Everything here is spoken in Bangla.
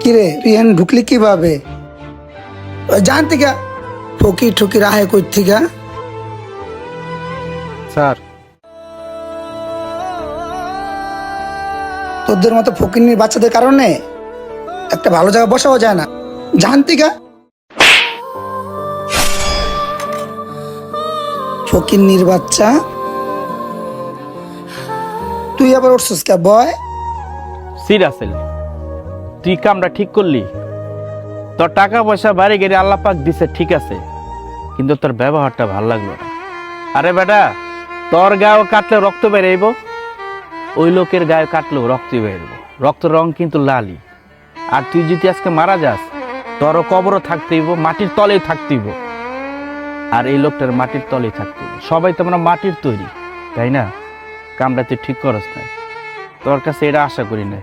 কিরে তুই এখানে ঢুকলি কিভাবে? জান থেকে ফকির ঠকির আহে কই থেকে? স্যার তোদের মতো ফকিরনির বাচ্চাদের কারণে একটা ভালো জায়গা বসাও যায় না। জান থেকে ফকিরনির বাচ্চা, তুই আবার উঠছিস কে বয়? সিরাসেল তুই কামটা ঠিক করলি। তোর টাকা পয়সা বাড়ি গেড়ে আল্লাহ পাক দিছে ঠিক আছে, কিন্তু তোর ব্যবহারটা ভাল লাগলো না। আরে বেটা, তোর গায়ে কাটলে রক্ত বেরোইব, ওই লোকের গায়ে কাটলেও রক্ত বেরোইব। রক্ত রং কিন্তু লালই। আর তুই যদি আজকে মারা যাস, তোরও কবরও থাকতেইব, মাটির তলেই থাকতেইব। আর এই লোকটার মাটির তলেই থাকতেইব। সবাই তো আমরা মাটির তৈরি, তাই না? কামটা তুই ঠিক করস না, তোর কাছে এটা আশা করি না।